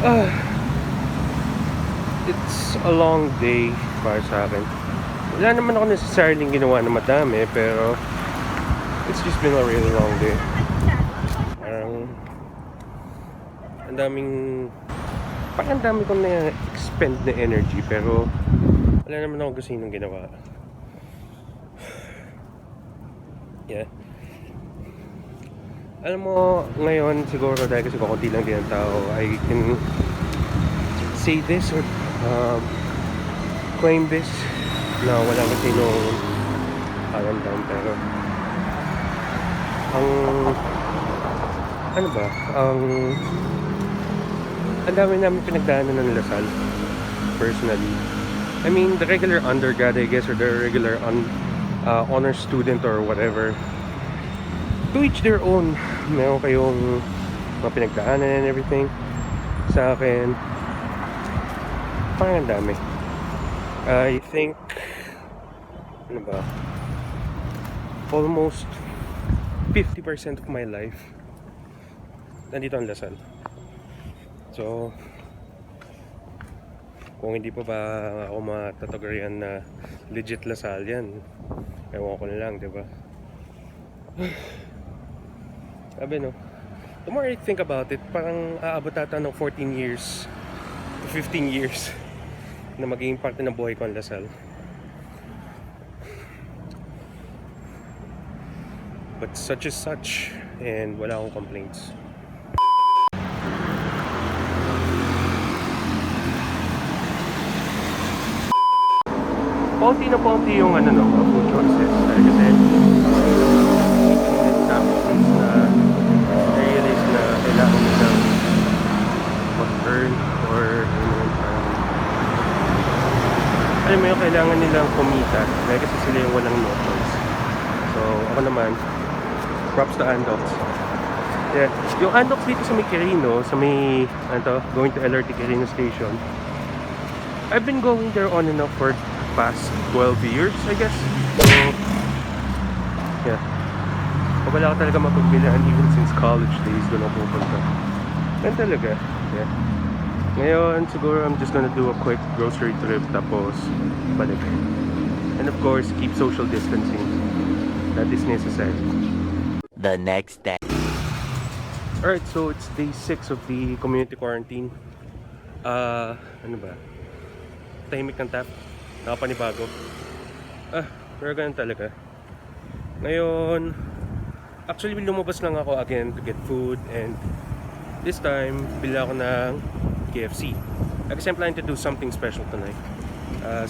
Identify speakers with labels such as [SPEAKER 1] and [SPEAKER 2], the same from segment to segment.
[SPEAKER 1] Ah, it's a long day para sa akin. Wala naman ako necessarily ginawa na madami, pero it's just been a really long day. Parang ang dami kong na-expend na energy, pero wala naman ako gusto nung ginawa. Yeah. Alam mo, ngayon siguro dahil kasi kukunti lang din ang tao, I can say this or claim this na wala kasi nung karamdam, pero ang dami namin pinagdaanan ng Lasal personally. I mean, the regular undergrad, I guess, or the regular honor student or whatever, to each their own. Meron kayong mga pinagdaanan and everything. Sa akin, parang ang dami. I think almost 50% of my life nandito ang Lasal. So kung hindi pa ba ako matatagurian na legit Lasal yan, ewan ko na lang, diba? Sabi, no, the more I think about it, parang aabot ata ng 14 years to 15 years na magiging parte ng buhay ko ang Lasal. But such is such, and wala akong complaints. Paunti na paunti yung food choices. Kasi na-realize na kailangan nilang mag-earn or alam mo yung kailangan nilang kumita dahil kasi sila yung walang no choice. So ako naman, props to Andox. Yeah, yung Andox dito sa may Quirino, sa may going to LRT Quirino station, I've been going there on and off for past 12 years, I guess. So yeah, pag wala ka talaga mapagbilihan even since college days, doon ako pupunta. Yan talaga. Yeah. Ngayon, siguro I'm just gonna do a quick grocery trip tapos balik. And of course, keep social distancing. That is necessary.
[SPEAKER 2] The next day.
[SPEAKER 1] Alright, so it's day 6 of the community quarantine. Ano ba? Tahimik ng tap. Nakapanibago. Pero ganun talaga. Ngayon, actually lumabas lang ako again to get food, and this time, bili ako ng KFC. Kasi I'm planning to do something special tonight.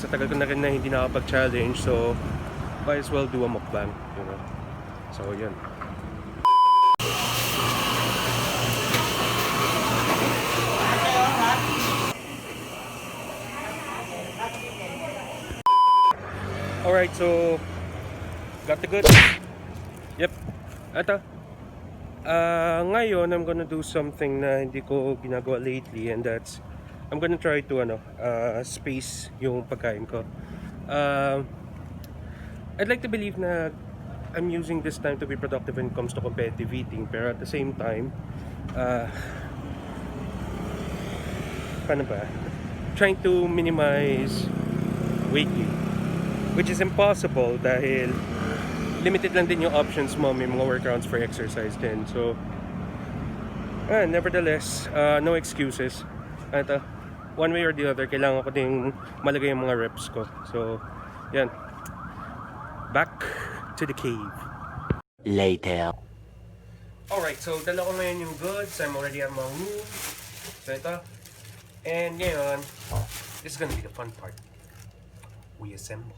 [SPEAKER 1] Sa tagal ko na rin na hindi nakapag-challenge, so might as well do a mukbang, you know. So, yun. Alright, so got the goods. Yep. Ito. Ngayon, I'm gonna do something na hindi ko ginagawa lately, and that's I'm gonna try to space yung pagkain ko. I'd like to believe na I'm using this time to be productive when it comes to competitive eating, pero at the same time, trying to minimize weight gain, which is impossible dahil limited lang din yung options mo. May mga workarounds for exercise din. So nevertheless, no excuses. Ito, one way or the other, kailangan ko ding malagay yung mga reps ko. So yan, back to the cave.
[SPEAKER 2] Later.
[SPEAKER 1] Alright, so dala ko ngayon yung goods. I'm already at my room. So ito. And ngayon, this is gonna be the fun part. We assemble.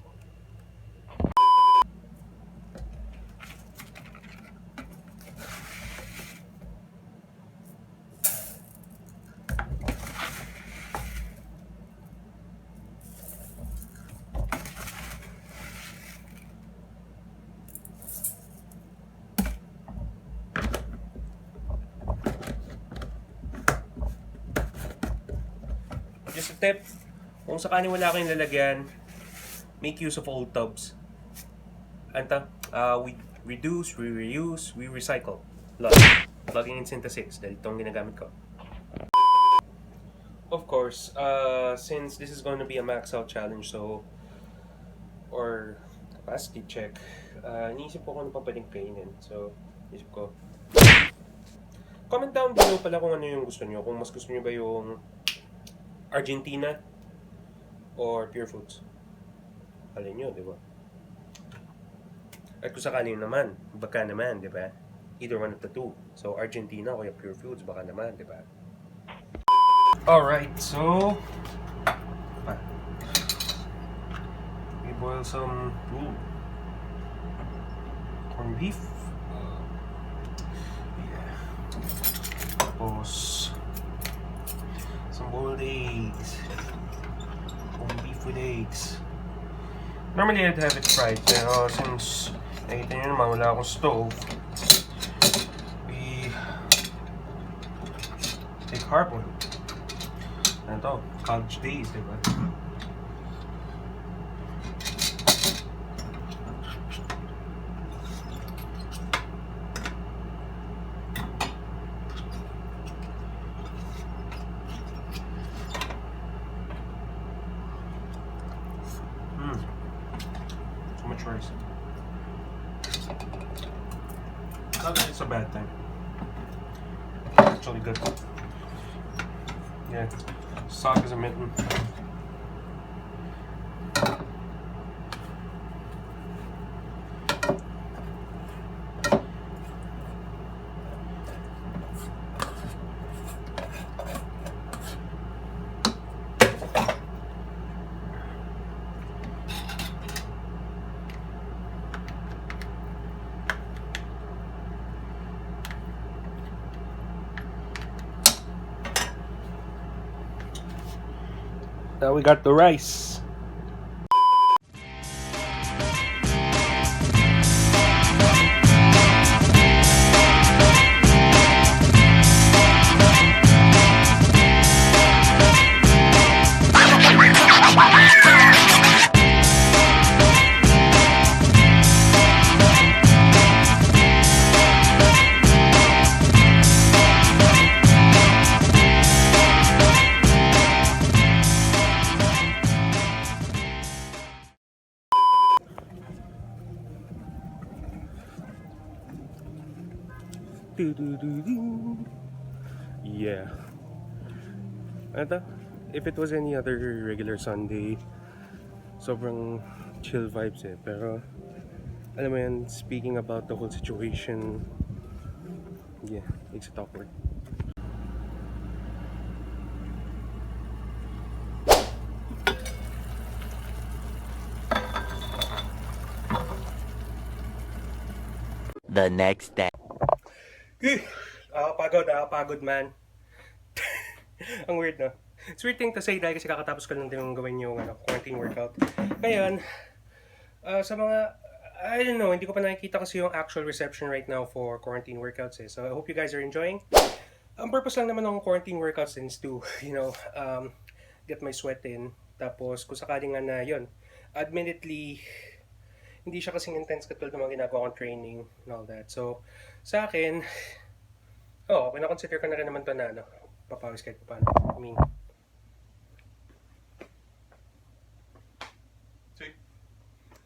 [SPEAKER 1] Just a tip, kung sakali wala kayong lalagyan, make use of old tubs. We reduce, we reuse, we recycle. LOTZ. Plugging in synthesis, dahil itong ginagamit ko. of course, since this is going to be a max out challenge, so, or capacity check, iniisip ko kung ano pa pwedeng kainin. So, isip ko. Comment down below pala kung ano yung gusto nyo. Kung mas gusto nyo ba yung Argentina or Pure Foods. Alin nyo, di ba? At kung sakali naman, baka naman, di ba? Either one of the two. So, Argentina o Pure Foods, baka naman, di ba? Alright, so... we boil some corned beef. Yeah. Tapos... some boiled eggs. Corned beef with eggs. Normally, I'd have it fried, pero since nakita nyo naman, wala akong stove, we take hard one. Ano to? College days, diba? So much rice. Not that it's a bad thing. It's actually good. Yeah. Sock is a mitten. Now we got the rice. Yeah. Ito, if it was any other regular Sunday, sobrang chill vibes eh. Pero, alam mo yan, speaking about the whole situation, yeah, makes it awkward.
[SPEAKER 2] The next day.
[SPEAKER 1] Pagod man. Ang weird, no? It's weird thing to say dahil kasi kakatapos ko lang din gawin yung quarantine workout. Ngayon, sa mga, I don't know, hindi ko pa nakikita kasi yung actual reception right now for quarantine workouts eh. So I hope you guys are enjoying. Ang purpose lang naman ng quarantine workouts is to, get my sweat in. Tapos kung sakaling nga na yun, admittedly, hindi siya kasing intense katulad ng mga ginagawa kong training and all that. So, sa akin, pinakonsider ko na rin naman to na, papawis kahit paano. I mean,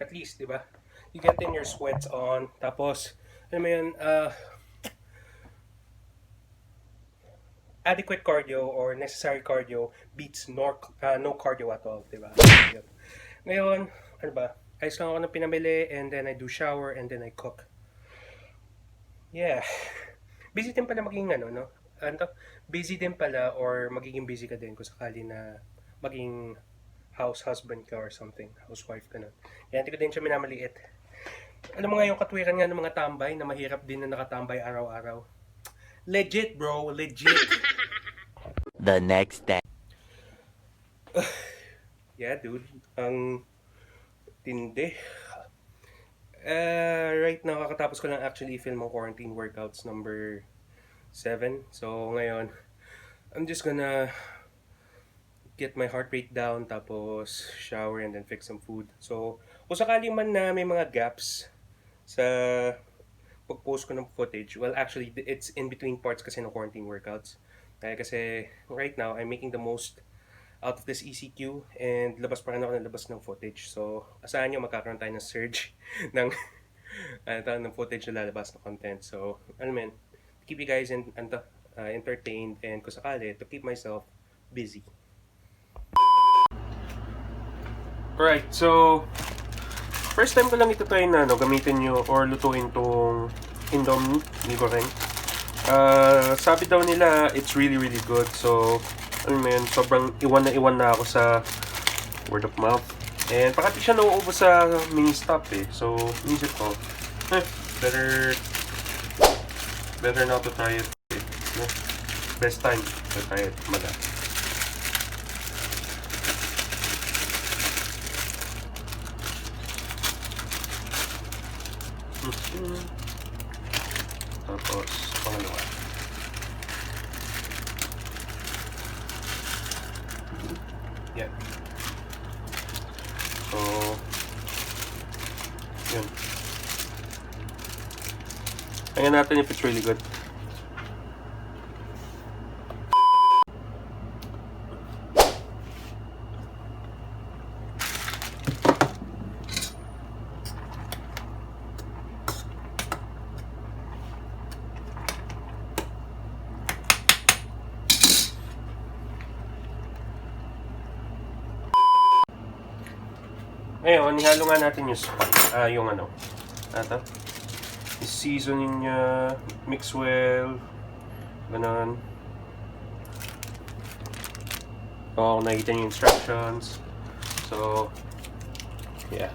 [SPEAKER 1] at least, di ba? You get in your sweats on, tapos, alam mo yun, adequate cardio or necessary cardio beats no cardio at all, di ba? Ngayon, ano ba? Ayos lang ako ng pinamili, and then I do shower, and then I cook. Yeah. Busy din pala maging busy din pala or magiging busy ka din kung sakali na maging husband ka or something, housewife ka na. Kaya hindi ko din siya minamaliit. Alam mo nga yung katwiran nga ng mga tambay na mahirap din na nakatambay araw-araw. Legit, bro. Legit.
[SPEAKER 2] The next day.
[SPEAKER 1] Yeah, dude. Ang tindi. Right now, kakatapos ko lang actually film ang quarantine workouts number 7. So, ngayon, I'm just gonna get my heart rate down, tapos shower and then fix some food. So, kung sakali man na may mga gaps sa pag-post ko ng footage, well, actually, it's in between parts kasi ng quarantine workouts. Kasi right now, I'm making the most out of this ECQ and labas pa rin ako ng labas ng footage. So, asahan nyo magkakaroon tayo ng surge ng, ng footage na lalabas na content. So, ano men, to keep you guys entertained and kung sakali, to keep myself busy. Alright, so, first time ko lang ito try na gamitin nyo or lutuin tong Indomie ni Goreng. Sabi daw nila, it's really good. So, ano man, sobrang iwan na ako sa word of mouth. And pakati siya nauubos sa mini stop eh. So, inisip ko, better not to try it. No? Best time to try it. Maga. Tapos, pangalawa. Yeah. So, yun. Tingnan natin if it's really good. Ngayon, ihalo nga natin yung spice. Yung ano. Ito. Yung seasoning niya. Mix well. Ganon. So, nakikita niyo yung instructions. So, yeah.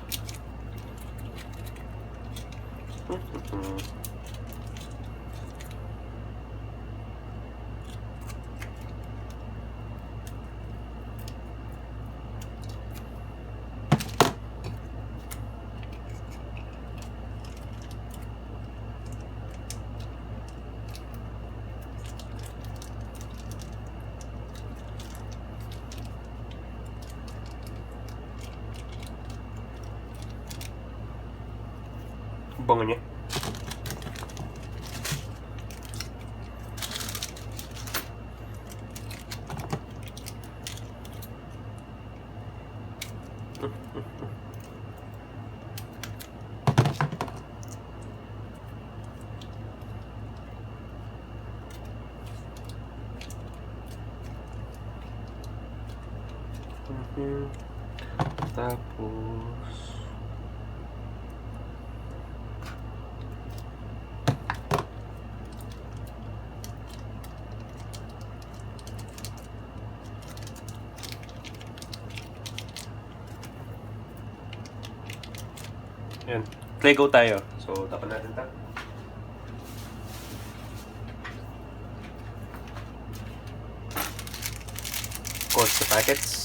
[SPEAKER 1] Bango niya. Tapos yan. Play go tayo. So, tapan natin ito. Course the packets.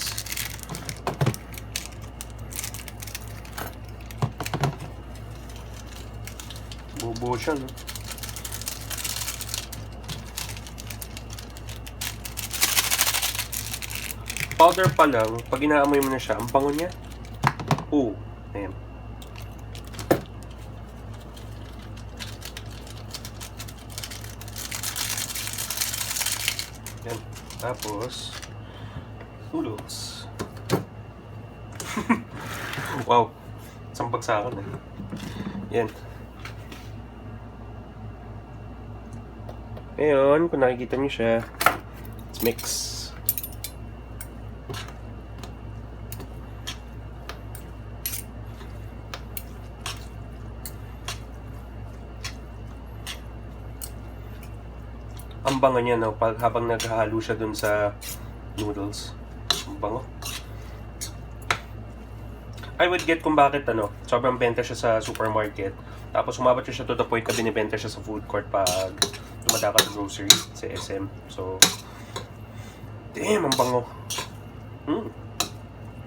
[SPEAKER 1] Buo siya, no? Powder pa lang, pag inaamoy mo na siya, ang bango niya. Oo, ayan. Yan. Tapos, noodles. Wow, sampag sa akin eh. Yan. Ngayon, kung nakikita niyo siya, let's mix. Ang bango niya, no? Habang naghahalo siya dun sa noodles. Ang bango. I would get kung bakit sobrang benta siya sa supermarket. Tapos umabot siya to the point na binibenta siya sa food court pag dumada ka sa grocery, sa SM. So, damn, ang bango.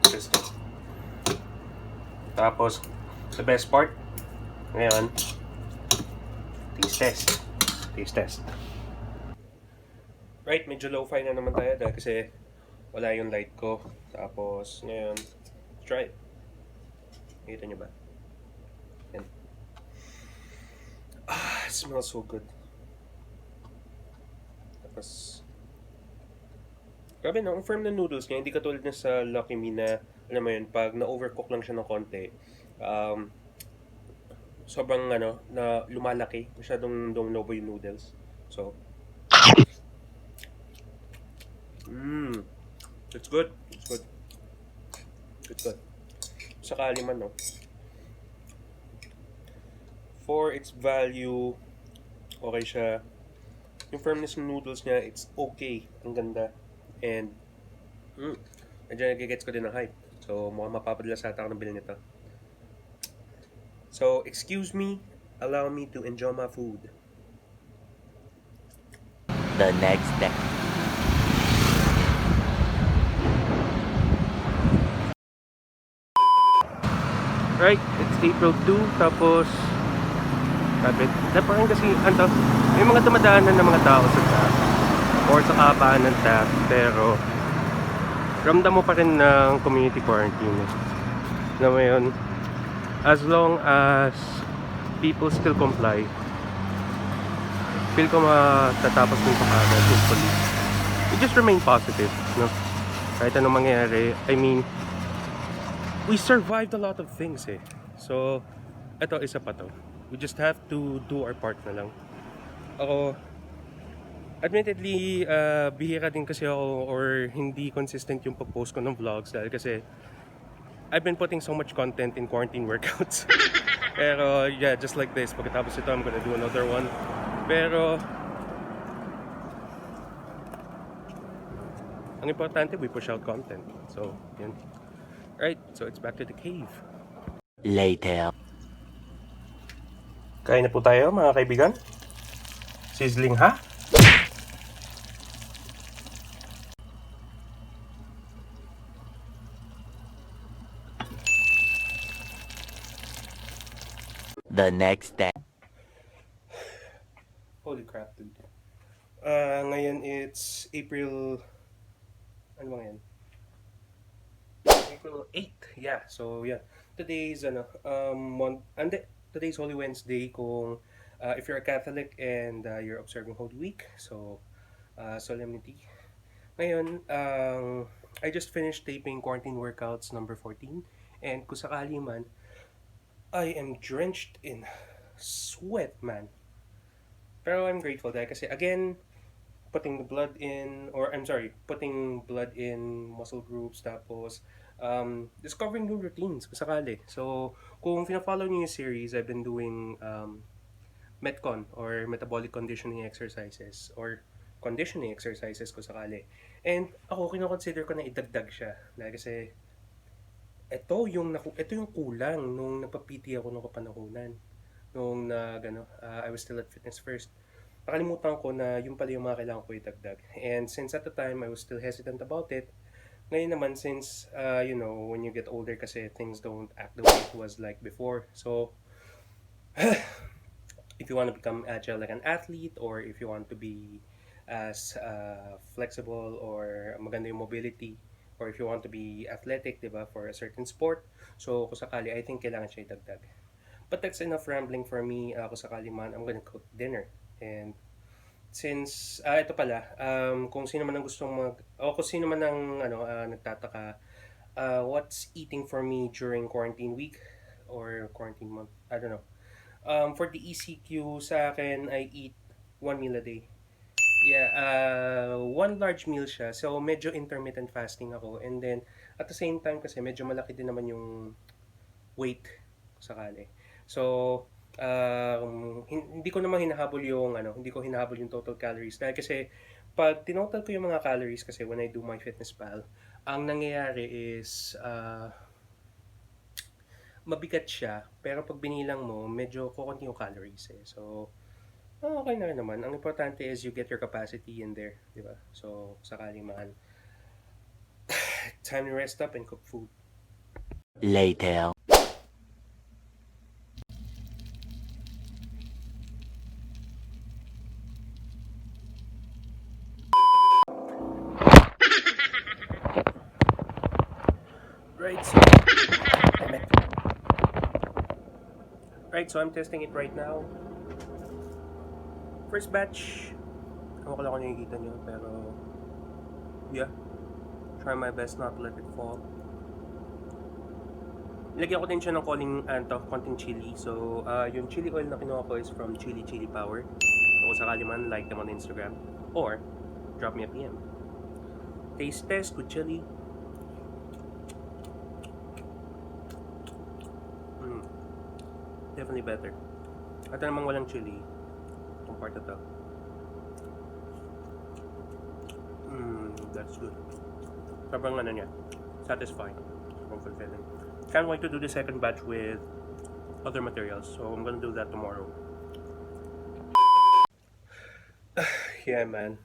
[SPEAKER 1] Gusto. Tapos, the best part, ngayon, taste test. Taste test. Right, medyo low-fi na naman tayo dahil kasi wala yung light ko. Tapos, ngayon, try it. Nakita nyo ba? Yan. It smells so good. Tapos, Grabe no, ang firm na noodles niya, hindi katulad na sa Lucky Me na, alam mo yun, pag na-overcook lang siya ng konti, um, sobrang na lumalaki, masyadong dominobo yung noodles. So, it's good. It's good. It's good. Sakali man, no? For its value, okay siya. Yung firmness ng noodles niya, it's okay. Ang ganda. And, medyo nagigets ko din ang hype. So, mukhang mapapadala sa ata ako ng bilhin nito. So, excuse me, allow me to enjoy my food.
[SPEAKER 2] The next day.
[SPEAKER 1] Right, it's April 2, tapos kapit. Parang kasi, may mga dumadaanan ng mga tao sa TAP or sa kahabaan ng TAP, pero ramdam mo pa rin ng community quarantine. Na ngayon, as long as people still comply, feel ko matatapos din pa kagad, hopefully. You just remain positive, no? Kahit anong mangyari, I mean, we survived a lot of things eh. So, eto isa pa to. We just have to do our part na lang. Ako, admittedly, bihira din kasi ako or hindi consistent yung pag-post ko ng vlogs dahil kasi I've been putting so much content in quarantine workouts. Pero yeah, just like this, pagkatapos ito, I'm gonna do another one. Pero ang importante, we push out content. So, yun. Right, so it's back to the cave.
[SPEAKER 2] Later.
[SPEAKER 1] Kain na po tayo mga kaibigan. Sizzling ha?
[SPEAKER 2] The next day.
[SPEAKER 1] Holy crap, dude. Ngayon it's April... Ano ba ngayon? April 8. Yeah, so yeah. Today's today's Holy Wednesday kung if you're a Catholic and you're observing Holy Week. So, solemnity. Ngayon, I just finished taping quarantine workouts number 14. And kung sakali man, I am drenched in sweat, man. Pero I'm grateful dahil kasi again, putting blood in muscle groups, tapos discovering new routines kung sakali. So, kung fina-follow niyo yung series, I've been doing Metcon or metabolic conditioning exercises or conditioning exercises kung sakali. And ako, kino-consider ko na idagdag siya dahil kasi ito yung kulang nung nagpa-PT ako nung kapanahunan. Nung I was still at Fitness First. Nakalimutan ko na yung pala yung mga kailangan ko idagdag. And since at the time, I was still hesitant about it, ngayon naman since, when you get older kasi things don't act the way it was like before. So, if you want to become agile like an athlete or if you want to be as flexible or maganda yung mobility or if you want to be athletic, diba, for a certain sport, so kung sakali, I think kailangan siya idagdag. But that's enough rambling for me. Kung sakali man, I'm gonna cook dinner. And since, ito pala, kung sino man ang kung sino man ang nagtataka, what's eating for me during quarantine week or quarantine month, I don't know. For the ECQ, sa akin, I eat 1 meal a day. Yeah, one large meal siya. So, medyo intermittent fasting ako. And then, at the same time kasi, medyo malaki din naman yung weight sakali. So, hindi ko naman hinahabol yung total calories dahil kasi pag tinotal ko yung mga calories kasi when I do my fitness pal, ang nangyayari is mabigat siya pero pag binilang mo medyo kukunti yung calories eh. So okay na rin naman. Ang importante is you get your capacity in there, di ba? So sakali man, time to rest up and cook food.
[SPEAKER 2] Later.
[SPEAKER 1] Right, so I'm testing it right now. First batch, ako lang nakikita nyo, pero yeah, try my best not to let it fall. Lagyan ko din siya ng konting chili. So, yung chili oil na kinuha ko is from Chili Power. So, kung sakali man, like them on Instagram. Or, drop me a PM. Taste test with chili. Definitely better. At namang walang chili, itong part na to. That's good. Sobrang ano niya, satisfying. Sobrang fulfilling. Can't wait to do the second batch with other materials. So I'm gonna do that tomorrow. Yeah, man.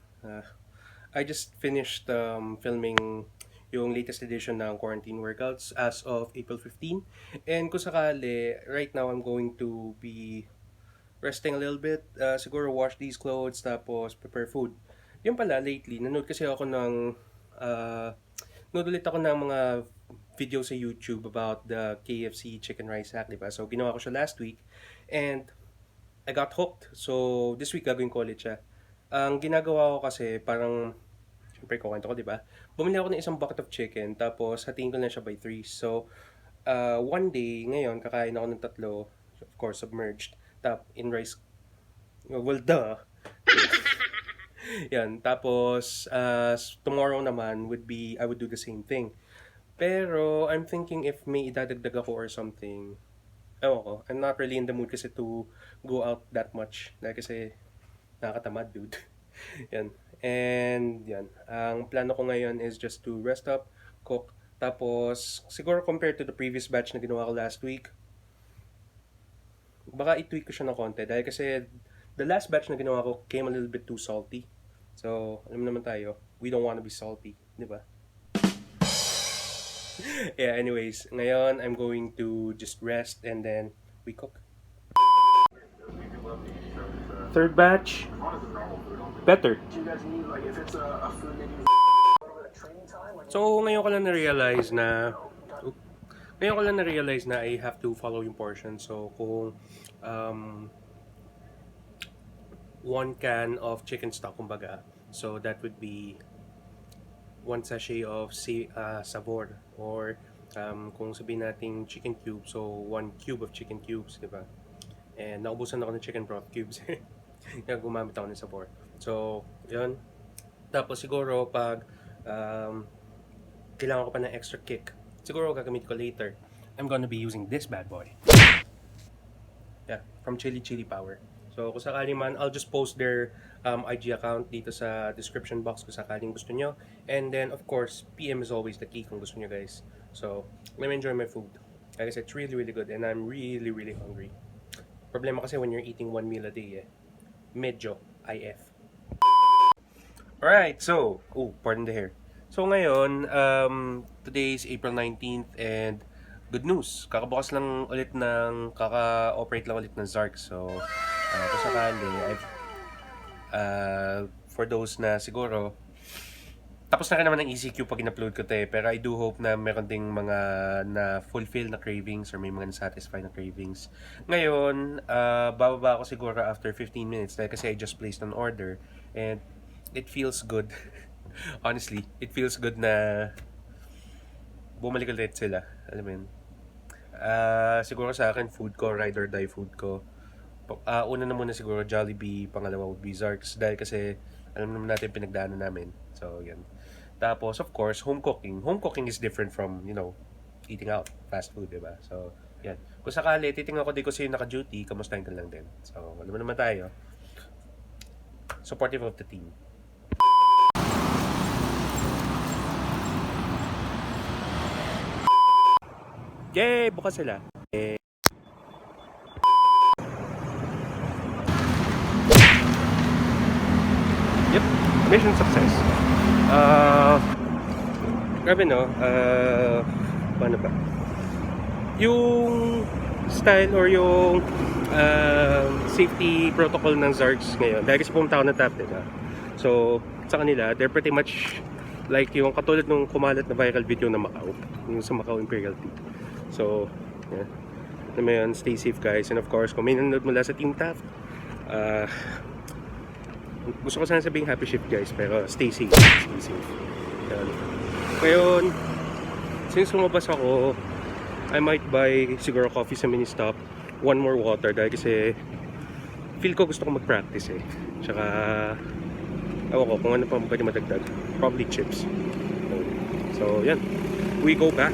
[SPEAKER 1] I just finished filming yung latest edition ng Quarantine Workouts as of April 15. And kung sakali, right now I'm going to be resting a little bit. Siguro wash these clothes, tapos prepare food. Yung pala, lately, nanood kasi ako ng nanood ulit ako ng mga video sa YouTube about the KFC chicken rice hack, diba? So, ginawa ko siya last week. And I got hooked. So, this week gagawin ko ulit siya. Ang ginagawa ko kasi, parang siyempre, kukwento ko, diba? Bumili ako ng isang bucket of chicken, tapos hatiin ko na siya by 3. So, one day, ngayon, kakain ako ng 3, of course, submerged, in rice. Well, duh. Yan. Tapos, tomorrow naman I would do the same thing. Pero, I'm thinking if may idadagdag ako or something. Ewan ko. I'm not really in the mood kasi to go out that much. Dahil kasi, nakakatamad, dude. Yan. And yan, ang plano ko ngayon is just to rest up, cook, tapos siguro compared to the previous batch na ginawa ko last week, baka i-tweak ko siya ng konti dahil kasi the last batch na ginawa ko came a little bit too salty. So, alam naman tayo, we don't want to be salty, di ba? Yeah, anyways, ngayon I'm going to just rest and then we cook. Third batch, better. So, ngayon ko lang na-realize na I have to follow yung portion. So, kung 1 can of chicken stock, kumbaga, so that would be 1 sachet of sabor, or kung sabihin natin chicken cubes, so 1 cube of chicken cubes, diba? And naubusan ako ng chicken broth cubes. Kaya gumamit ako ng sabor. So, yun. Tapos siguro pag kailangan ko pa ng extra kick, siguro gagamit ko later, I'm gonna be using this bad boy. Yeah, from Chili Power. So, kung sakaling man, I'll just post their IG account dito sa description box kung sakaling gusto nyo. And then, of course, PM is always the key kung gusto nyo, guys. So, let me enjoy my food. Like I said, it's really, really good. And I'm really, really hungry. Problema kasi when you're eating 1 meal a day, medyo IF. Alright, so, pardon the hair. So ngayon, today is April 19th and good news. Kakabukas lang ulit kaka-operate lang ulit ng Zark. So, kung sakali, for those na siguro, tapos na rin naman ng ECQ pag in-upload ko pero I do hope na meron ding mga na-fulfill na cravings or may mga na-satisfy na cravings. Ngayon, bababa ako siguro after 15 minutes dahil kasi I just placed an order and it feels good. Honestly, it feels good na bumalik ulit sila. Alam mo yun? Siguro sa akin, food ko, ride or die food ko. Una na muna siguro Jollibee, pangalawa would be Zarks dahil kasi alam naman natin pinagdaanan namin. So, yan. Tapos, of course, home cooking. Home cooking is different from, eating out, fast food, diba? So, yan. Kung sakali, titingnan ko di ko sa'yo naka-duty, kamustahin ka lang din. So, alam naman tayo. Supportive of the team. Yay! Bukas sila. Yep, mission success. Grabe no, paano ba? Yung style or yung safety protocol ng Zarks ngayon, dahil kasi pumunta ako ng TAP, diba? So, sa kanila, they're pretty much like yung katulad ng kumalat na viral video na Macau, yung sa Macau Imperial Tea. So, yeah. Alam mo yun, stay safe guys. And of course, kung may nanonood mula sa Team TAP, gusto ko sana sabihin happy shift guys, pero stay safe. Stay safe. Yan. Ngayon, since lumabas ako, I might buy siguro coffee sa mini stop, one more water dahil kasi feel ko gusto ko mag-practice eh. Tsaka ewan ko kung ano pa pwede madagdag, probably chips. So yan, we go back.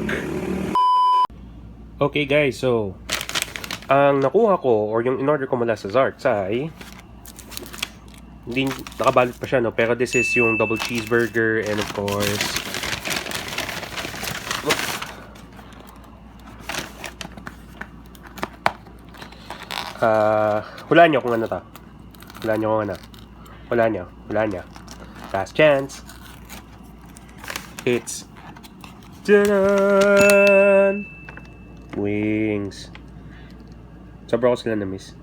[SPEAKER 1] Okay guys, so ang nakuha ko or yung in-order ko mula sa Zark's ay hindi nakabalot pa siya, no, pero this is yung double cheeseburger and of course hulaan nyo kung ano ta. Hulaan nyo kung ano. Hulaan nyo. Last chance. It's ta-da! Wings. Sobra ko sila na-miss.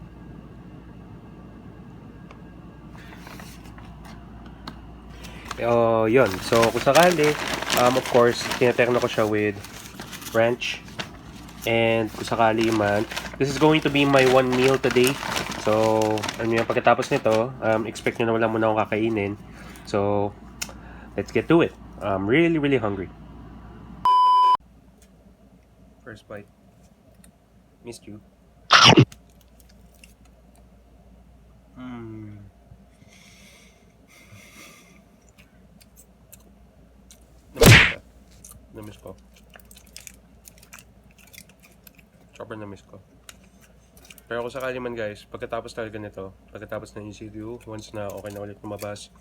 [SPEAKER 1] Yun. So, kung sakali, of course, tinaterno ko siya with ranch. And kung sakali man, this is going to be my one meal today. So, ano yung pagkatapos nito, expect nyo na wala muna akong kakainin. So, let's get to it. I'm really, really hungry. First bite. Missed you. Namiss ko. Sobrang namiss ko. Pero kung sakali man guys, pagkatapos talaga nito, pagkatapos ng ECQ, once na okay na ulit lumabas,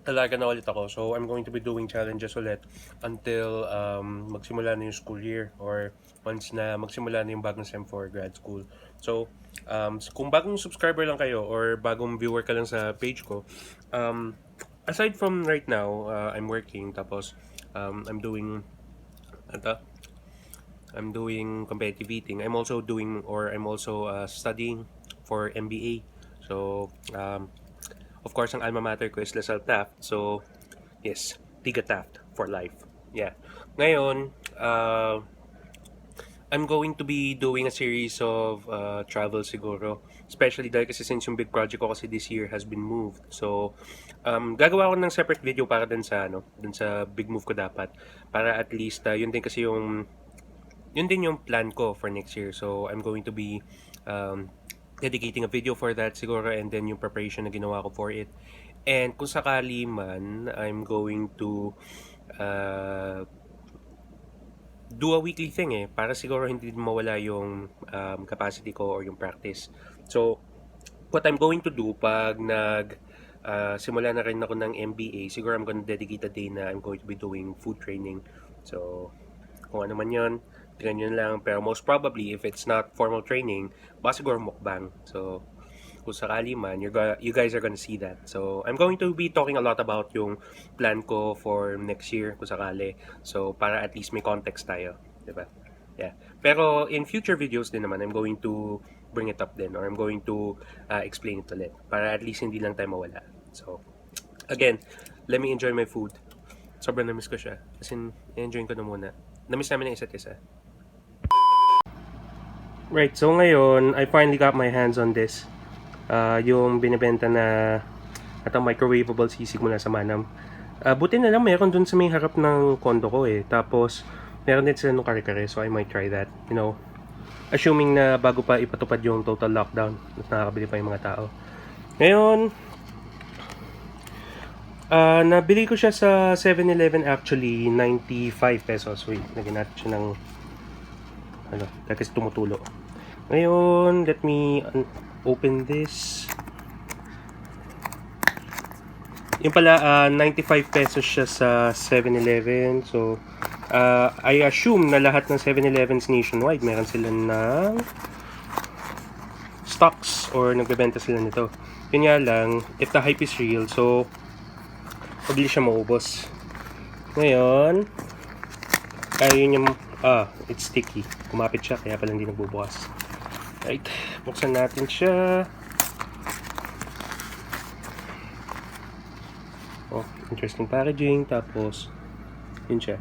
[SPEAKER 1] talaga na ulit ako. So, I'm going to be doing challenges ulit until magsimula na yung school year or once na magsimula na yung bagong SEM for grad school. So, kung bagong subscriber lang kayo or bagong viewer ka lang sa page ko, aside from right now, I'm working, tapos I'm doing competitive eating. I'm also studying for MBA. So, of course, ang alma mater ko is LaSalle Taft. So, yes, Tiga Taft for life. Yeah. Ngayon, I'm going to be doing a series of travel siguro. Especially dahil kasi since yung big project ko kasi this year has been moved. So, gagawa ko ng separate video para dun sa big move ko dapat. Para at least, yun din yung plan ko for next year. So, I'm going to be dedicating a video for that siguro and then yung preparation na ginawa ko for it. And kung sakali man, I'm going to do a weekly thing para siguro hindi mawala yung capacity ko or yung practice. So, what I'm going to do pag simula na rin ako ng MBA, siguro I'm gonna dedicate a day na I'm going to be doing food training. So, kung ano man yun, tingnan nyo lang. Pero most probably, if it's not formal training, baka siguro mukbang. So, kung sakali man, you guys are gonna see that. So, I'm going to be talking a lot about yung plan ko for next year, kung sakali. So, para at least may context tayo. Diba? Yeah. Pero, in future videos din naman, I'm going to bring it up din. Or I'm going to explain it ulit. Para at least hindi lang tayo mawala. So, again, let me enjoy my food. Sobrang namiss ko siya. Kasi, enjoy ko na muna. Namiss namin ang isa't isa. Right, so ngayon, I finally got my hands on this. Yung binibenta na microwavable sisig mula sa Manam. Buti na lang meron dun sa may harap ng condo ko Tapos, meron din sila nung kare-kare, so I might try that. You know, assuming na bago pa ipatupad yung total lockdown at nakakabili pa yung mga tao. Ngayon, nabili ko siya sa 7-Eleven actually, 95 pesos. Wait, lagyan natin siya ng kasi tumutulo. Ngayon, let me open this. Yung pala, 95 pesos siya sa 7-Eleven. So, I assume na lahat ng 7-Elevens nationwide, meron sila ng stocks or nagbebenta sila nito. Yun nga lang, if the hype is real, so, mabilis siya maubos. Ngayon, yun yung, it's sticky. Kumapit siya, kaya pala hindi nagbubukas. Right, buksan natin siya. Oh, interesting packaging. Tapos, yun siya.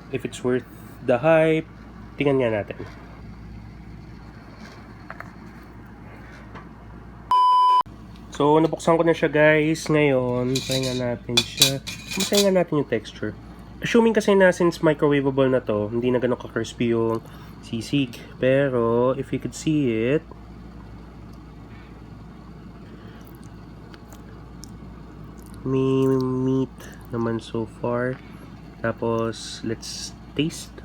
[SPEAKER 1] If it's worth the hype, tingnan nga natin. So, nabuksan ko na siya guys. Ngayon, pahinga natin siya. Masayin nga natin yung texture. Assuming kasi na since microwavable na to, hindi na ganun ka-crispy yung sisig. Pero, if you could see it, may meat naman so far. Tapos, let's taste.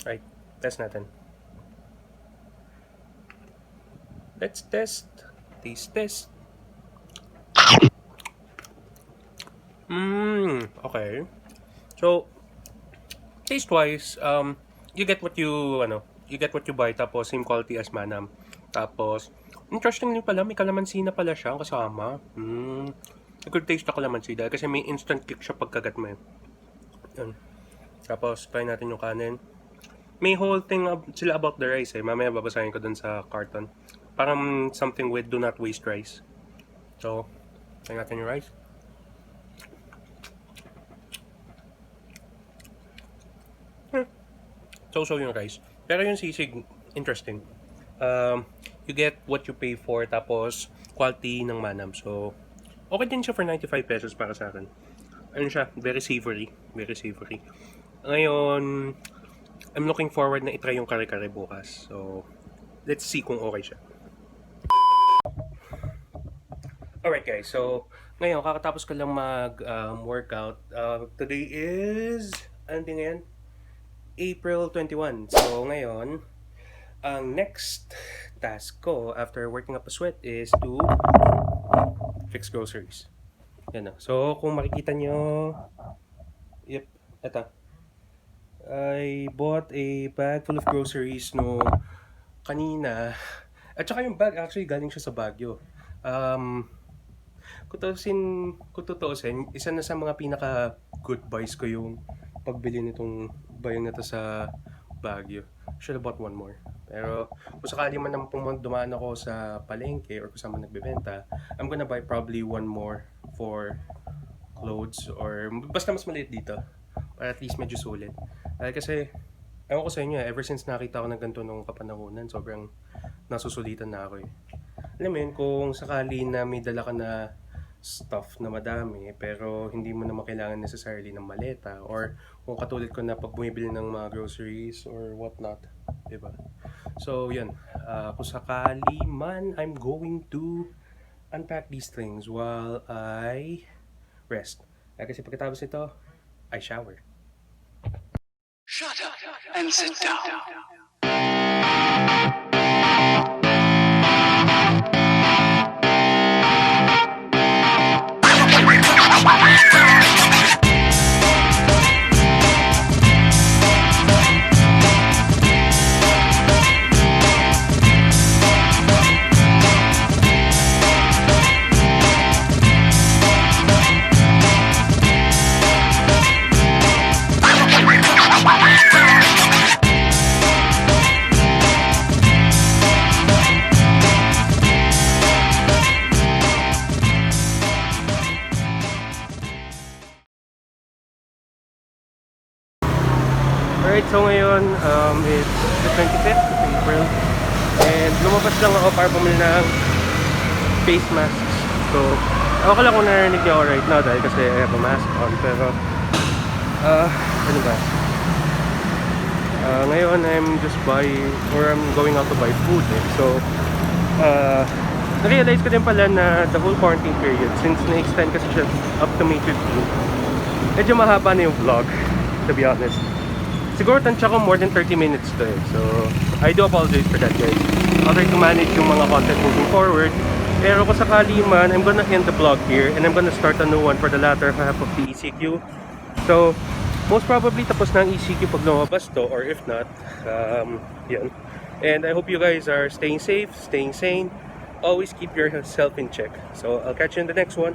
[SPEAKER 1] Alright, test natin. Let's test. Taste test. Okay. So, taste-wise, you get what you buy, tapos same quality as Manam. Tapos, interestingly pala, may kalamansi na pala siya kasama. I could taste the kalamansi dahil kasi may instant kick siya pagkagat mo. Yun. Tapos, try natin yung kanin. May whole thing sila about the rice eh. Mamaya babasahin ko dun sa carton. Parang something with do not waste rice. So, try natin yung rice. So yung rice. Pero yung sisig, interesting. You get what you pay for, tapos quality ng Manam. So, okay din siya for 95 pesos para sa akin. Ano siya? Very savory. Very savory. Ngayon, I'm looking forward na itry yung kare-kare bukas. So, let's see kung okay siya. Alright guys, so ngayon kakatapos ko lang mag-workout. Today is, ano din ngayon? April 21. So ngayon, ang next task ko after working up a sweat is to fix groceries. Yan na. So kung makikita nyo, yep, eto. I bought a bag full of groceries no kanina. At saka yung bag actually galing siya sa Baguio. Kung tutuusin, isa na sa mga pinaka good buys ko yung pagbili nitong bayong na to sa Baguio. Should have bought one more. Pero kung sakali man naman dumaan ako sa palengke or kung saan man nagbebenta, I'm gonna buy probably one more for clothes or basta mas maliit dito. Para at least medyo sulit. Kasi, ewan ko sa inyo, ever since nakita ko ng ganito nung kapanahunan, sobrang nasusulitan na ako eh. Alam mo yun, kung sakali na may dala ka na stuff na madami pero hindi mo naman kailangan necessarily ng maleta or kung katulad ko na pag bumibili ng mga groceries or whatnot, diba? So yun, kung sakali man, I'm going to unpack these things while I rest. Kasi pagkatapos ito, I shower.
[SPEAKER 3] Shut up and sit down.
[SPEAKER 1] Alright, so ngayon, it's the 25th of April and lumabas lang ako para bumili ng face masks. So, ako lang kung narinig niyo ako right now dahil kasi I have a mask on, pero ano ba? Ngayon, I'm going out to buy food eh. So, na-realize ko din pala na the whole quarantine period, since na-extend kasi siya up to May 15, medyo mahaba na yung vlog, to be honest. Siguro tansya ko more than 30 minutes to eh. So, I do apologize for that guys. I'll try to manage yung mga content moving forward. Pero kung sakali man, I'm gonna end the vlog here and I'm gonna start a new one for the latter half of the ECQ. So, most probably tapos na ang ECQ pag lumabas to, or if not, yan. And I hope you guys are staying safe, staying sane. Always keep yourself in check. So, I'll catch you in the next one.